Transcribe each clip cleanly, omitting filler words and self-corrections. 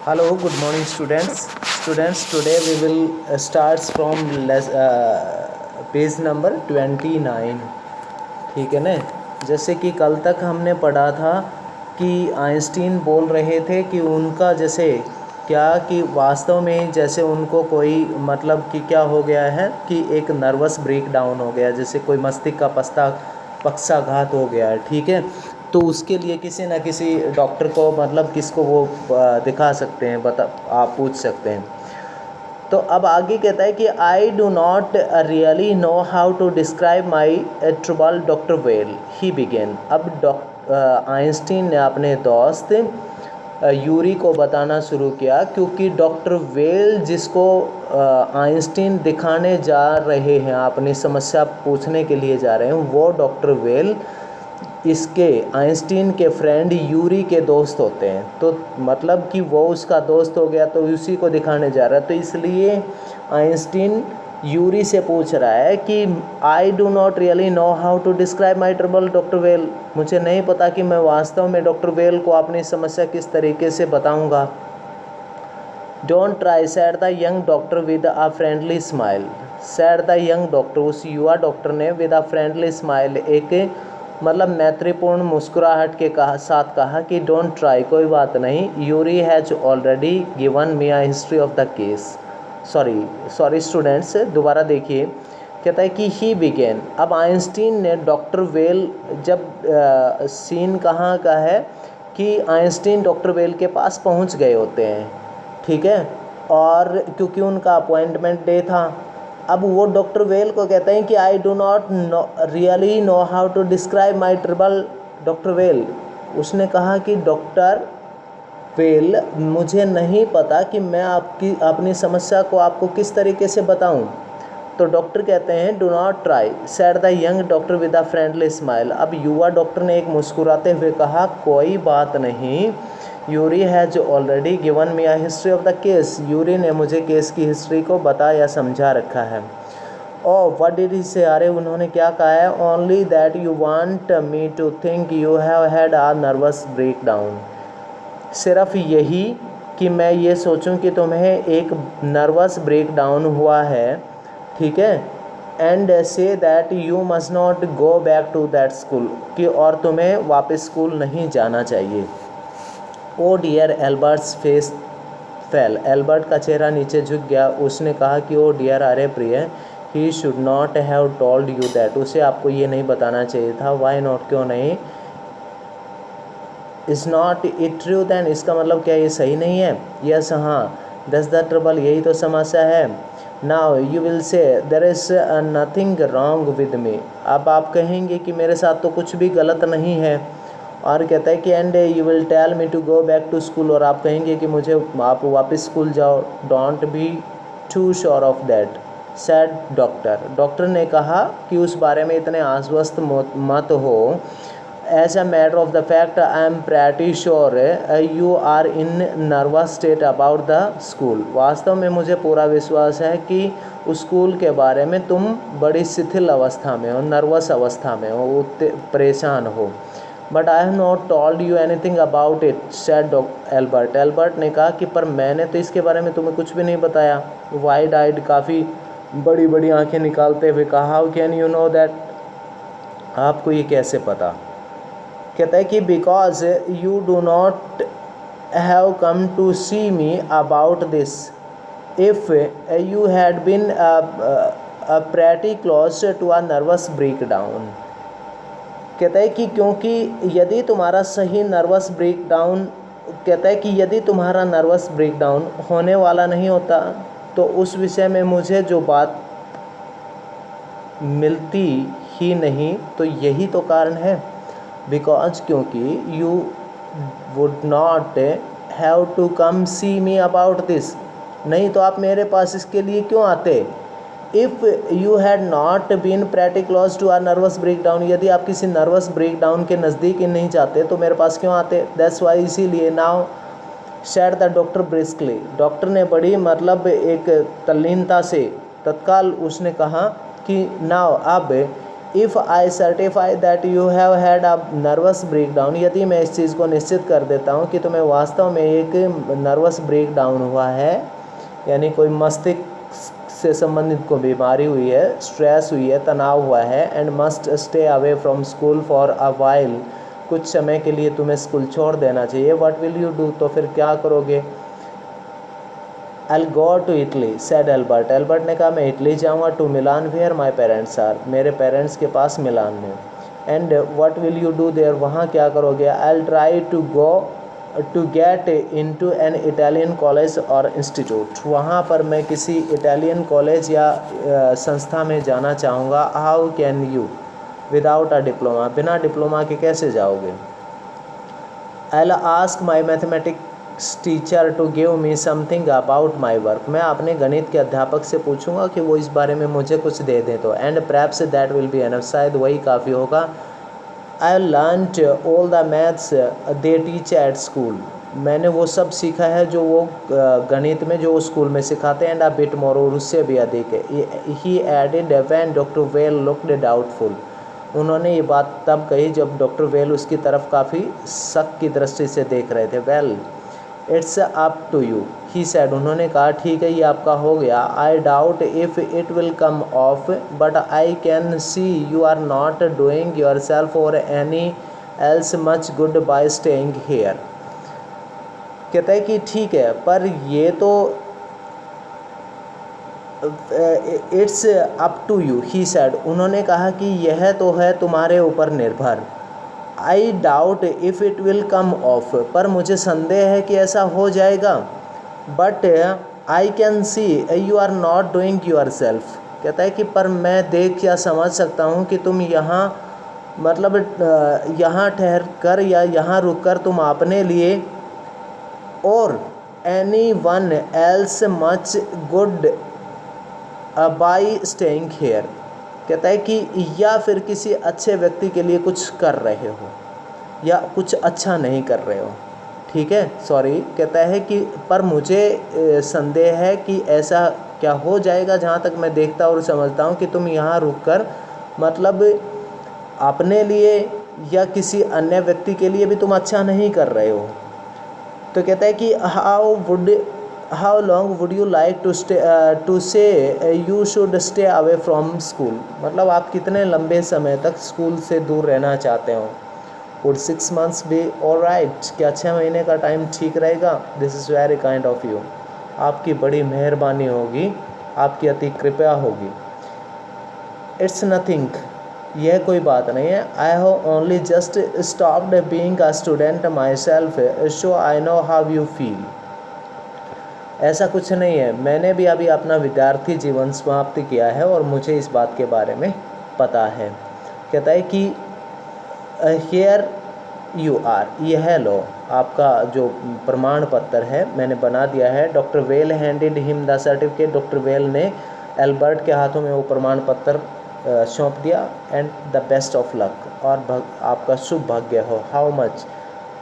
Hello, good morning, students. Today we will start from page number 29. ठीक है ना। जैसे कि कल तक हमने पढ़ा था कि आइंस्टीन बोल रहे थे कि उनका जैसे क्या कि वास्तव में जैसे उनको कोई मतलब कि क्या हो गया है कि एक नर्वस ब्रेक डाउन हो गया, जैसे कोई मस्तिष्क का पक्षाघात हो गया है। ठीक है, तो उसके लिए किसी न किसी डॉक्टर को मतलब किसको वो दिखा सकते हैं, आप पूछ सकते हैं। तो अब आगे कहता है कि I do not really know how to describe my trouble doctor Weil he began. अब आइंस्टीन ने अपने दोस्त यूरी को बताना शुरू किया, क्योंकि डॉक्टर वेल जिसको आइंस्टीन दिखाने जा रहे हैं, अपनी समस्या पूछने के लिए जा रहे हैं, वो डॉक्टर वेल इसके आइंस्टीन के फ्रेंड यूरी के दोस्त होते हैं। तो मतलब कि वो उसका दोस्त हो गया, तो उसी को दिखाने जा रहा है। तो इसलिए आइंस्टीन यूरी से पूछ रहा है कि I do not really know how to describe my trouble doctor Weil. मुझे नहीं पता कि मैं वास्तव में डॉक्टर वेल को अपनी समस्या किस तरीके से बताऊंगा। Don't try sad the young doctor with a friendly smile. Sad the young doctor, उस युवा डॉक्टर ने विद अ फ्रेंडली स्माइल, एक मतलब मैत्रीपूर्ण मुस्कुराहट के साथ कहा कि डोंट ट्राई, कोई बात नहीं, Yuri has already given me a history of the case. Sorry students, दोबारा देखिए। कहता है कि ही बिगेन। अब आइंस्टीन ने डॉक्टर वेल, जब सीन कहाँ का है कि आइंस्टीन डॉक्टर वेल के पास पहुँच गए होते हैं। ठीक है, और क्योंकि उनका अपॉइंटमेंट डे था। अब वो डॉक्टर वेल को कहते हैं कि I do not really know how to describe my trouble doctor Weil. उसने कहा कि डॉक्टर वेल, मुझे नहीं पता कि मैं अपनी समस्या को आपको किस तरीके से बताऊं। तो डॉक्टर कहते हैं do not try sad the young doctor with a friendly smile. अब युवा डॉक्टर ने एक मुस्कुराते हुए कहा, कोई बात नहीं, Yuri has already given me a history of the case. Yuri ने मुझे केस की हिस्ट्री को बता या समझा रखा है। ओह व्हाट डिड ही से, अरे उन्होंने क्या कहा है, only that you want me to think you have had a nervous breakdown. सिर्फ यही कि मैं ये सोचूं कि तुम्हें एक नर्वस ब्रेक डाउन हुआ है। ठीक है, and say that you must not go back to that school, कि और तुम्हें वापस स्कूल नहीं जाना चाहिए। Oh dear, Albert's face fell. Albert का चेहरा नीचे झुक गया। उसने कहा कि ओ डियर, अरे प्रिय, he should not have told you that. उसे आपको ये नहीं बताना चाहिए था। वाई नॉट, क्यों नहीं। Is not it true then, इसका मतलब क्या ये सही नहीं है। यस हाँ, दैट्स द ट्रबल, यही तो समस्या है। Now you will say there is nothing wrong with me. अब आप कहेंगे कि मेरे साथ तो कुछ भी गलत नहीं है। और कहता है कि and you will tell me to go back to school, और आप कहेंगे कि मुझे आप वापस स्कूल जाओ। Don't be too sure of that said doctor. Doctor ने कहा कि उस बारे में इतने आश्वस्त मत हो। As a matter of the fact I am pretty sure you are in nervous state about the school. वास्तव में मुझे पूरा विश्वास है कि उस स्कूल के बारे में तुम बड़ी शिथिल अवस्था में हो, नर्वस अवस्था में हो, परेशान हो। But I have not told you anything about it sad Albert. Albert ने कहा कि पर मैंने तो इसके बारे में तुम्हें कुछ भी नहीं बताया। वाइड आइड, काफ़ी बड़ी बड़ी आंखें निकालते हुए कहा, how can you know that, आपको ये कैसे पता। कहता है कि because you do not have come to see me about this. If you had been pretty close to a nervous breakdown. कहता है कि क्योंकि यदि तुम्हारा सही नर्वस ब्रेक डाउन, कहता है कि यदि तुम्हारा नर्वस ब्रेक डाउन होने वाला नहीं होता, तो उस विषय में मुझे जो बात मिलती ही नहीं। तो यही तो कारण है, बिकॉज क्योंकि you would not have to come see me about this. नहीं तो आप मेरे पास इसके लिए क्यों आते। If you had not been pretty close to a nervous breakdown, यदि आप किसी नर्वस ब्रेक डाउन के नज़दीक ही नहीं जाते तो मेरे पास क्यों आते। दैट्स वाई, इसीलिए। Now sad the doctor briskly. Doctor ने बड़ी मतलब एक तल्लीनता से तत्काल उसने कहा कि नाउ अब if I certify that you have had a nervous breakdown, यदि मैं इस चीज़ को निश्चित कर देता हूँ कि तुम्हें वास्तव में एक नर्वस ब्रेक डाउन हुआ है, यानी कोई मस्तिष्क से संबंधित कोई बीमारी हुई है, स्ट्रेस हुई है, तनाव हुआ है, and must stay away from school for a while, कुछ समय के लिए तुम्हें स्कूल छोड़ देना चाहिए, व्हाट विल यू डू, तो फिर क्या करोगे। I'll go to Italy, said Albert. Albert ने कहा मैं इटली जाऊंगा, to Milan where my parents are, मेरे पेरेंट्स के पास मिलान में। And what will you do there, वहाँ क्या करोगे। I'll try to get into an Italian college or institute, वहाँ पर मैं किसी इटालियन कॉलेज या संस्था में जाना चाहूँगा। How can you without a diploma, बिना डिप्लोमा के कैसे जाओगे। I'll ask my mathematics teacher to give me something about my work, मैं अपने गणित के अध्यापक से पूछूंगा कि वो इस बारे में मुझे कुछ दे दें तो। And perhaps that will be enough, शायद वही काफ़ी होगा। I learned all the maths they teach at school, मैंने वो सब सीखा है जो वो गणित में जो वो स्कूल में सिखाते हैं। एंड अ बिट मोर, और उससे भी अधिक। He added when Doctor Well looked doubtful, उन्होंने ये बात तब कही जब डॉक्टर वेल उसकी तरफ काफ़ी शक की दृष्टि से देख रहे थे। Well it's up to you, he said, उन्होंने कहा ठीक है ये आपका हो गया। I doubt if it will come off, but I can see you are not doing yourself or any else much good by staying here, कहता है कि ठीक है पर ये तो it's up to you, he said, उन्होंने कहा कि यह तो है तुम्हारे ऊपर निर्भर। I doubt if it will come off, पर मुझे संदेह है कि ऐसा हो जाएगा। But I can see you are not doing yourself, कहता है कि पर मैं देख या समझ सकता हूँ कि तुम यहाँ मतलब यहाँ ठहर कर या यहाँ रुक कर तुम अपने लिए और any one else much good by staying here, कहता है कि या फिर किसी अच्छे व्यक्ति के लिए कुछ कर रहे हो या कुछ अच्छा नहीं कर रहे हो, ठीक है सॉरी, कहता है कि पर मुझे संदेह है कि ऐसा क्या हो जाएगा। जहाँ तक मैं देखता और समझता हूँ कि तुम यहाँ रुककर मतलब अपने लिए या किसी अन्य व्यक्ति के लिए भी तुम अच्छा नहीं कर रहे हो। तो कहता है कि how long would you like to say you should stay away from school, मतलब आप कितने लंबे समय तक स्कूल से दूर रहना चाहते हो। वुड 6 months बी ऑलराइट, क्या 6 महीने का टाइम ठीक रहेगा। This is very kind of you, आपकी बड़ी मेहरबानी होगी, आपकी अति कृपया होगी। इट्स नथिंग, यह कोई बात नहीं है। I have only just stopped being a student my self so I know how you feel, ऐसा कुछ नहीं है, मैंने भी अभी अपना विद्यार्थी जीवन समाप्त किया है और मुझे इस बात के बारे में पता है। कहता है कि हियर यू आर, यह लो आपका जो प्रमाण पत्र है मैंने बना दिया है। Doctor Weil handed him the certificate, doctor Weil ने एल्बर्ट के हाथों में वो प्रमाण पत्र सौंप दिया। And the best of luck, और आपका शुभ भाग्य हो। हाउ मच,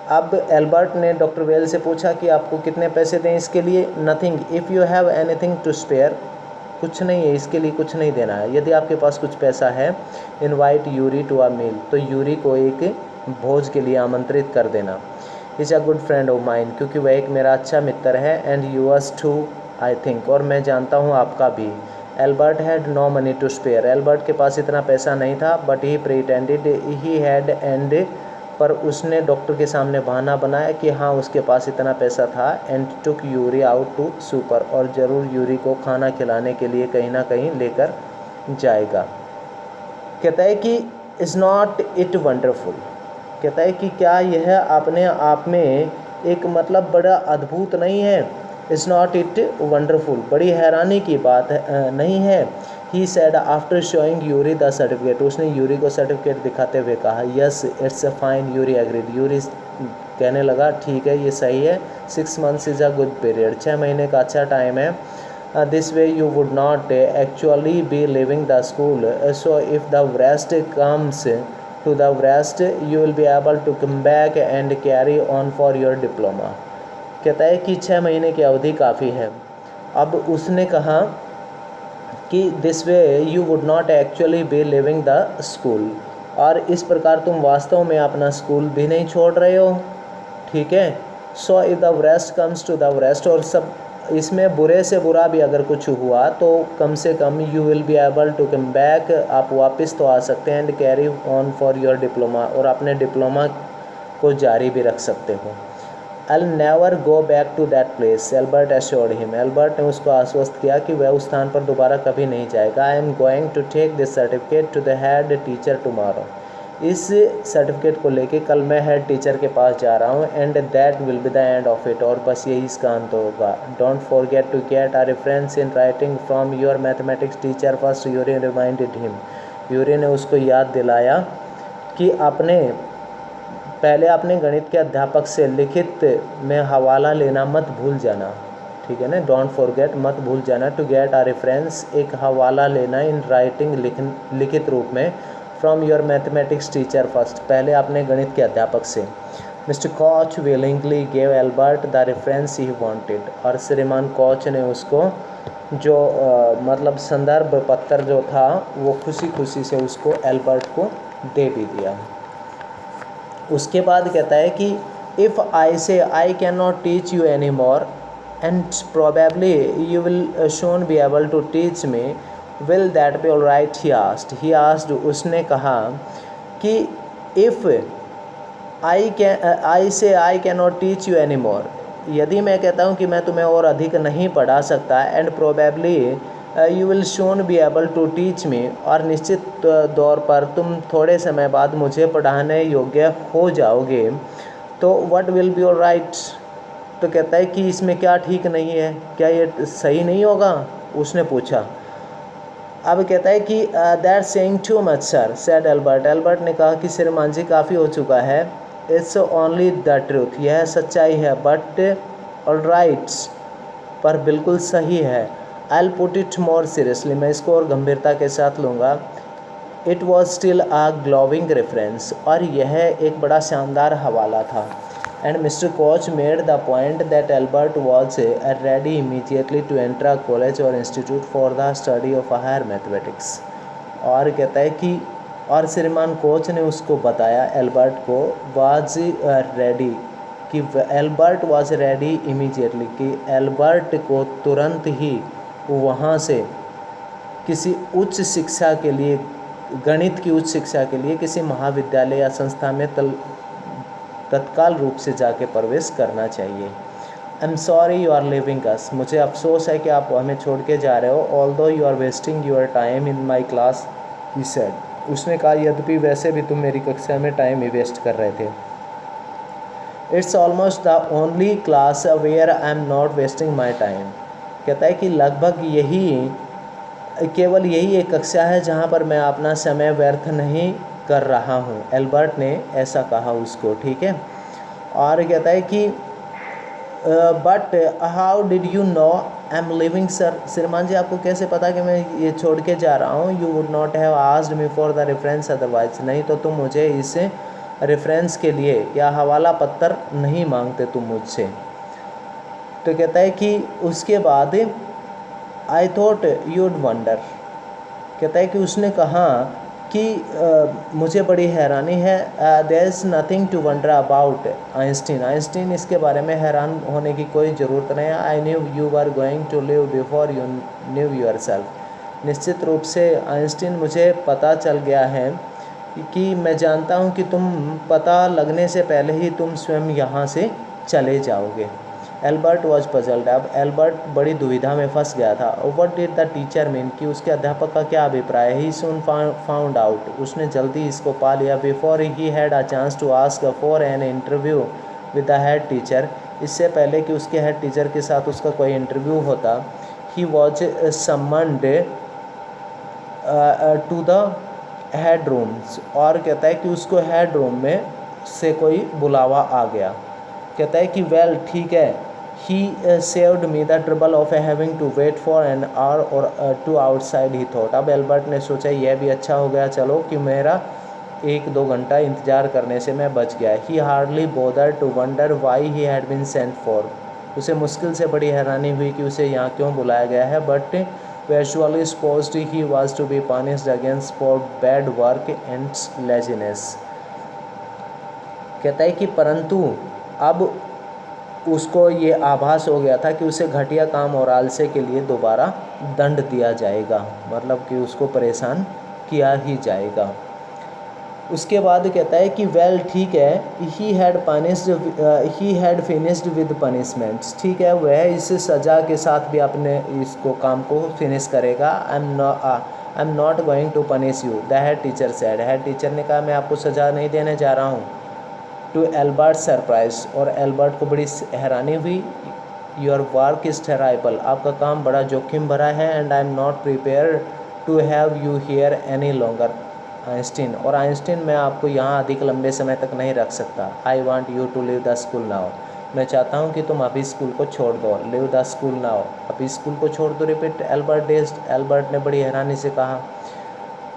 अब एल्बर्ट ने डॉक्टर वेल से पूछा कि आपको कितने पैसे दें इसके लिए। Nothing if you have anything to spare, कुछ नहीं है इसके लिए, कुछ नहीं देना है। यदि आपके पास कुछ पैसा है। इनवाइट यूरी टू अ मील, तो यूरी को एक भोज के लिए आमंत्रित कर देना। Is a good friend of mine, क्योंकि वह एक मेरा अच्छा मित्र है। And yours too I think, और मैं जानता हूँ आपका भी। Albert had no money to spare, Albert के पास इतना पैसा नहीं था। But he pretended he had, and पर उसने डॉक्टर के सामने बहाना बनाया कि हाँ उसके पास इतना पैसा था। And took Yuri out to supper, और ज़रूर यूरी को खाना खिलाने के लिए कहीं ना कहीं लेकर जाएगा। कहता है कि इज़ नॉट इट वंडरफुल, कहता है कि क्या यह अपने आप में एक मतलब बड़ा अद्भुत नहीं है। इज़ नॉट इट वंडरफुल, बड़ी हैरानी की बात नहीं है। He said after showing Yuri the certificate, उसने यूरी को सर्टिफिकेट दिखाते हुए कहा। Yes it's a fine, Yuri agreed, Yuri कहने लगा ठीक है ये सही है। 6 months is a good period, 6 महीने का अच्छा टाइम है। This way you would not actually be leaving the school, so if the worst comes to the worst you will be able to come back and carry on for your diploma. कहता है कि 6 महीने की अवधि काफ़ी है। अब उसने कहा कि this way you would not actually be leaving the school, और इस प्रकार तुम वास्तव में अपना स्कूल भी नहीं छोड़ रहे हो, ठीक है। So if the worst comes to the worst, और सब इसमें बुरे से बुरा भी अगर कुछ हुआ तो कम से कम you will be able to come back, आप वापस तो आ सकते हैं, and carry on for your diploma, और अपने डिप्लोमा को जारी भी रख सकते हो। I'll never go back to that place, Albert assured him. Albert ने उसको आश्वस्त किया कि वह उस स्थान पर दोबारा कभी नहीं जाएगा। I am going to take this certificate to the head teacher tomorrow. इस सर्टिफिकेट को लेके कल मैं हेड टीचर के पास जा रहा हूँ, and that will be the end of it, और बस यही इसका अंत होगा। Don't forget to get a reference in writing from your mathematics teacher first, Yuri reminded him. Yuri ने उसको याद दिलाया कि पहले अपने गणित के अध्यापक से लिखित में हवाला लेना मत भूल जाना, ठीक है ना। डोंट फॉरगेट, मत भूल जाना, टू गेट अ रेफरेंस, एक हवाला लेना, इन राइटिंग, लिखित रूप में, from your mathematics teacher first, पहले अपने गणित के अध्यापक से। Mister coach willingly gave Albert the reference he wanted, और श्रीमान कोच ने उसको जो मतलब संदर्भ पत्र जो था वो खुशी खुशी से उसको एल्बर्ट को दे भी दिया। उसके बाद कहता है कि if I say I can not teach you any more and probably you will soon be able to teach me, will that be all right, he asked, उसने कहा कि if I say I can not teach you any more, यदि मैं कहता हूँ कि मैं तुम्हें और अधिक नहीं पढ़ा सकता, and probably you will soon be able to teach me, और निश्चित तौर पर तुम थोड़े समय बाद मुझे पढ़ाने योग्य हो जाओगे, तो what will be all right, तो कहता है कि इसमें क्या ठीक नहीं है, क्या ये सही नहीं होगा, उसने पूछा। अब कहता है कि that saying too much sir, said Albert, Albert ने कहा कि श्रीमान जी काफ़ी हो चुका है, इट्स ओनली द ट्रूथ, यह सच्चाई है, बट ऑल राइट्स, पर बिल्कुल सही है। I'll put it more seriously, मैं इसको और गंभीरता के साथ लूँगा। It was still a glowing reference, और यह एक बड़ा शानदार हवाला था। And Mr. Koch made the point that Albert was ready immediately to enter a college or institute for the study of higher mathematics, और कहता है कि और श्रीमान कोच ने उसको बताया एल्बर्ट को was ready, कि एल्बर्ट was ready immediately, कि एल्बर्ट को तुरंत ही वहाँ से किसी उच्च शिक्षा के लिए, गणित की उच्च शिक्षा के लिए किसी महाविद्यालय या संस्था में तत्काल रूप से जाके प्रवेश करना चाहिए। I am sorry you are leaving us, मुझे अफसोस है कि आप हमें छोड़ के जा रहे हो। Although you are wasting your time in my class, he said, उसने कहा यद्यपि वैसे भी तुम मेरी कक्षा में टाइम ही वेस्ट कर रहे थे। It's almost the only class where I am not wasting my time, कहता है कि लगभग केवल यही एक कक्षा है जहाँ पर मैं अपना समय व्यर्थ नहीं कर रहा हूँ। एल्बर्ट ने ऐसा कहा उसको, ठीक है। और कहता है कि but how did you know I am living sir, श्रीमान जी आपको कैसे पता कि मैं ये छोड़ के जा रहा हूँ। You would not have asked me for the reference otherwise, नहीं तो तुम मुझे इस रेफरेंस के लिए या हवाला पत्र नहीं मांगते तुम मुझसे। तो कहता है कि उसके बाद आई थॉट यूड वंडर, कहता है कि उसने कहा कि मुझे बड़ी हैरानी है, there is nothing to wonder about Einstein, इसके बारे में हैरान होने की कोई ज़रूरत नहीं है। I knew you are going to leave before you knew yourself, निश्चित रूप से आइंस्टीन मुझे पता चल गया है कि मैं जानता हूँ कि तुम पता लगने से पहले ही तुम स्वयं यहाँ से चले जाओगे। एल्बर्ट वॉज पजल्ड, अब एल्बर्ट बड़ी दुविधा में फंस गया था। What did the teacher mean, कि उसके अध्यापक का क्या अभिप्राय। ही सून फाउंड आउट, उसने जल्दी इसको पा लिया। Before he had a chance to ask for an interview with the head teacher, इससे पहले कि उसके हेड टीचर के साथ उसका कोई इंटरव्यू होता, he was summoned to the head rooms, और कहता है कि उसको हेड रूम में से कोई बुलावा आ गया। कहता है कि वेल ठीक है, he saved me the trouble of having to wait for an hour or two outside, he thought. अब एल्बर्ट ने सोचा यह भी अच्छा हो गया, चलो कि मेरा 1-2 घंटा इंतज़ार करने से मैं बच गया। He hardly bother to wonder why he had been sent for, उसे मुश्किल से बड़ी हैरानी हुई कि उसे यहाँ क्यों बुलाया गया है। But Visually supposed he was to be punished against for bad work and laziness. कहता है कि परंतु अब उसको ये आभास हो गया था कि उसे घटिया काम और आलस्य के लिए दोबारा दंड दिया जाएगा, मतलब कि उसको परेशान किया ही जाएगा। उसके बाद कहता है कि वेल ठीक है, he had finished with punishments, ठीक है वह इस सज़ा के साथ भी अपने इसको काम को फिनिश करेगा। I am not going to punish you, the head teacher said, head teacher ने कहा मैं आपको सज़ा नहीं देने जा रहा हूँ। टू एल्बर्ट सरप्राइज, और एल्बर्ट को बड़ी हैरानी हुई। योर वर्क इज़ टेराइबल, आपका काम बड़ा जोखिम भरा है। And I am not prepare to have you here any longer Einstein, और आइंस्टीन मैं आपको यहाँ अधिक लंबे समय तक नहीं रख सकता। I want you to leave the school now, मैं चाहता हूँ कि तुम अभी स्कूल को छोड़ दो। लीव द स्कूल नाउ, अभी स्कूल को छोड़ दो। रिपीट एल्बर्ट डेज्ड, एल्बर्ट ने बड़ी हैरानी से कहा।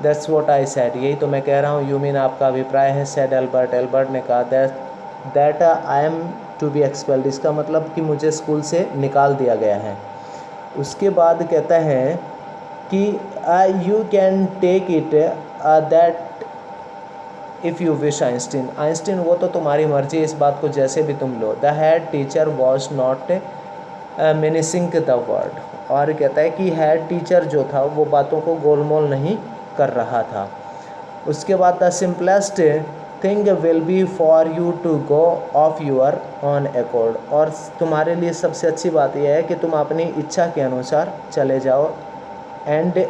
दैट्स व्हाट आई सेड, यही तो मैं कह रहा हूँ। यू मीन, आपका अभिप्राय है। सेड एल्बर्ट, एल्बर्ट ने कहा। That I am to be expelled, इसका मतलब कि मुझे स्कूल से निकाल दिया गया है। उसके बाद कहता है कि you can take it that if you wish Einstein, Einstein वो तो तुम्हारी मर्जी, इस बात को जैसे भी तुम लो। The head teacher was not mincing the word, और कहता है कि हेड टीचर जो था वो बातों को गोलमोल नहीं कर रहा था। उसके बाद the simplest thing will be for you to go off your own accord, और तुम्हारे लिए सबसे अच्छी बात यह है कि तुम अपनी इच्छा के अनुसार चले जाओ। And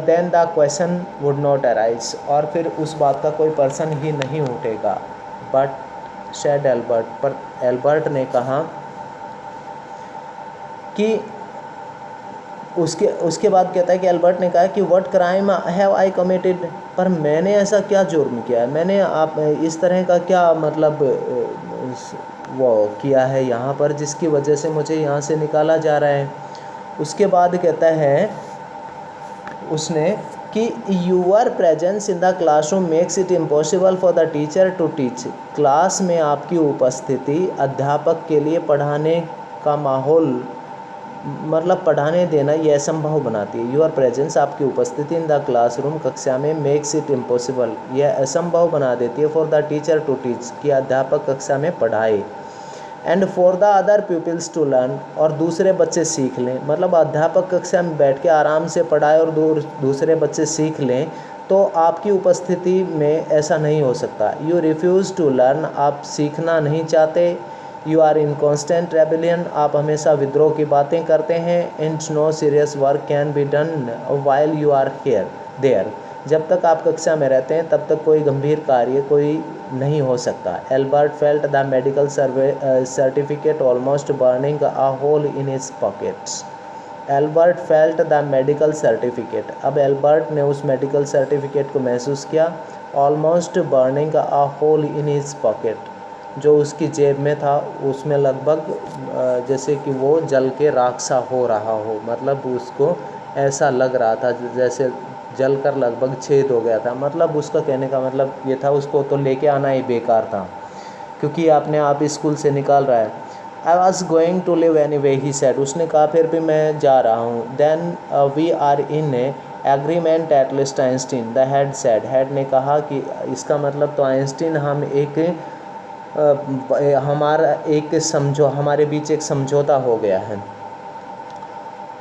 then the question would not arise, और फिर उस बात का कोई प्रश्न ही नहीं उठेगा। बट सेड एल्बर्ट, पर एल्बर्ट ने कहा कि उसके बाद कहता है कि एल्बर्ट ने कहा कि what crime have I committed, पर मैंने ऐसा क्या जुर्म किया है, मैंने आप इस तरह का क्या मतलब वो किया है यहाँ पर जिसकी वजह से मुझे यहाँ से निकाला जा रहा है। उसके बाद कहता है उसने कि your presence in the classroom makes it impossible for the teacher to teach, class में आपकी उपस्थिति अध्यापक के लिए पढ़ाने का माहौल मतलब पढ़ाने देना ये असंभव बनाती है। योर प्रेजेंस, आपकी उपस्थिति इन द क्लासरूम, कक्षा में, मेक्स इट इम्पॉसिबल, यह असंभव बना देती है for the teacher to teach, कि अध्यापक कक्षा में पढ़ाए। And for the other peoples to learn, और दूसरे बच्चे सीख लें, मतलब अध्यापक कक्षा में बैठ के आराम से पढ़ाए और दूसरे बच्चे सीख लें, तो आपकी उपस्थिति में ऐसा नहीं हो सकता। यू रिफ्यूज़ टू लर्न, आप सीखना नहीं चाहते। You are in constant rebellion, आप हमेशा विद्रोह की बातें करते हैं। And no serious work can be done while you are here there, जब तक आप कक्षा में रहते हैं तब तक कोई गंभीर कार्य कोई नहीं हो सकता। Albert felt the medical certificate almost burning a hole in his pockets, Albert felt the medical certificate, अब एल्बर्ट ने उस मेडिकल सर्टिफिकेट को महसूस किया। Almost burning a hole in his pocket, जो उसकी जेब में था उसमें लगभग जैसे कि वो जल के राख सा हो रहा हो, मतलब उसको ऐसा लग रहा था जैसे जल कर लगभग छेद हो गया था। मतलब उसका कहने का मतलब ये था उसको तो लेके आना ही बेकार था क्योंकि अपने आप स्कूल से निकाल रहा है। I was going to leave anyway he said, उसने कहा फिर भी मैं जा रहा हूँ। Then we are in agreement at least Einstein, the head said, head ने कहा कि इसका मतलब तो आइंस्टीन हम एक हमारा एक हमारे बीच एक समझौता हो गया है।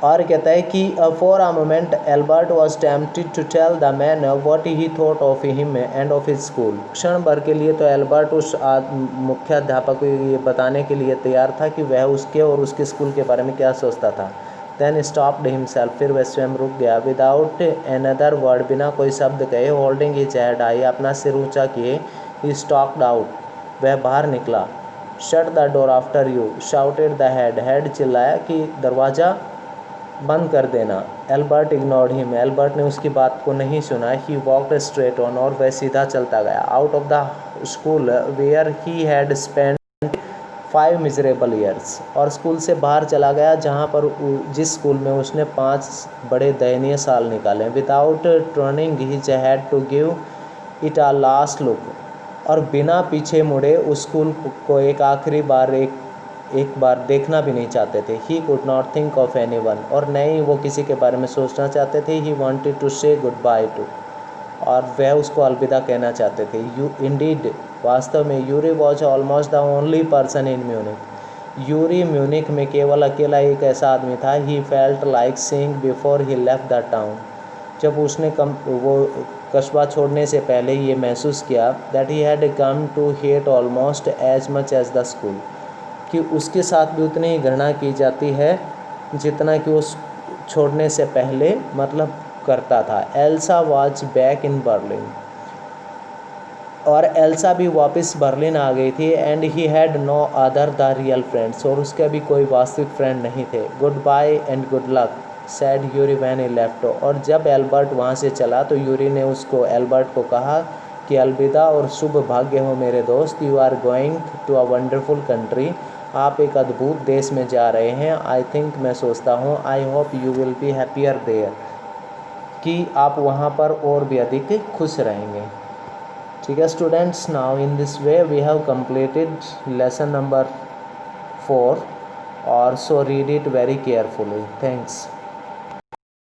और कहता है कि for a moment Albert was tempted to tell the man what he thought of him and of his school, क्षण भर के लिए तो एल्बर्ट उस मुख्याध्यापक को ये बताने के लिए तैयार था कि वह उसके और उसके स्कूल के बारे में क्या सोचता था। देन स्टॉप्ड हिमसेल्फ, फिर वह स्वयं रुक गया। विदाउट एनदर वर्ड, बिना कोई शब्द कहे, होल्डिंग हिज हेड हाई, अपना सिर ऊंचा किए, ही स्टॉक्ड आउट, वह बाहर निकला। Shut the door after you shouted the head, head चिल्लाया कि दरवाज़ा बंद कर देना। एल्बर्ट इग्नोर्ड हिम, एल्बर्ट ने उसकी बात को नहीं सुना। ही वॉकड स्ट्रेट ऑन, और वह सीधा चलता गया। Out of the school where he had spend 5 miserable years, और स्कूल से बाहर चला गया जहाँ पर जिस स्कूल में उसने 5 बड़े दयनीय साल निकाले। Without turning his head to give it a last look, और बिना पीछे मुड़े उस स्कूल को एक आखिरी बार एक एक बार देखना भी नहीं चाहते थे। He could not think of any one, और न ही वो किसी के बारे में सोचना चाहते थे। ही वॉन्टेड टू से गुड बाय टू, और वह उसको अलविदा कहना चाहते थे। यू इंडीड, वास्तव में Yuri was almost the only person in Munich. Yuri Munich में केवल अकेला एक ऐसा आदमी था। He felt like saying before he left the town, जब उसने वो कस्बा छोड़ने से पहले ये महसूस किया that he had come to hate almost as much as the school, कि उसके साथ भी उतनी ही घृणा की जाती है जितना कि वो छोड़ने से पहले मतलब करता था। Elsa was back in Berlin, और एल्सा भी वापस बर्लिन आ गई थी। And he had no other the real friends, और उसके भी कोई वास्तविक फ्रेंड नहीं थे। Goodbye and good luck said Yuri when he left, और जब एल्बर्ट वहाँ से चला तो यूरी ने उसको एल्बर्ट को कहा कि अलविदा और शुभ भाग्य हो मेरे दोस्त। You are going to a wonderful country, आप एक अद्भुत देश में जा रहे हैं। आई थिंक, मैं सोचता हूँ, I hope you will be happier there, कि आप वहाँ पर और भी अधिक खुश रहेंगे। ठीक है students, now in this way we have completed lesson number 4, और so read it very carefully. Thanks.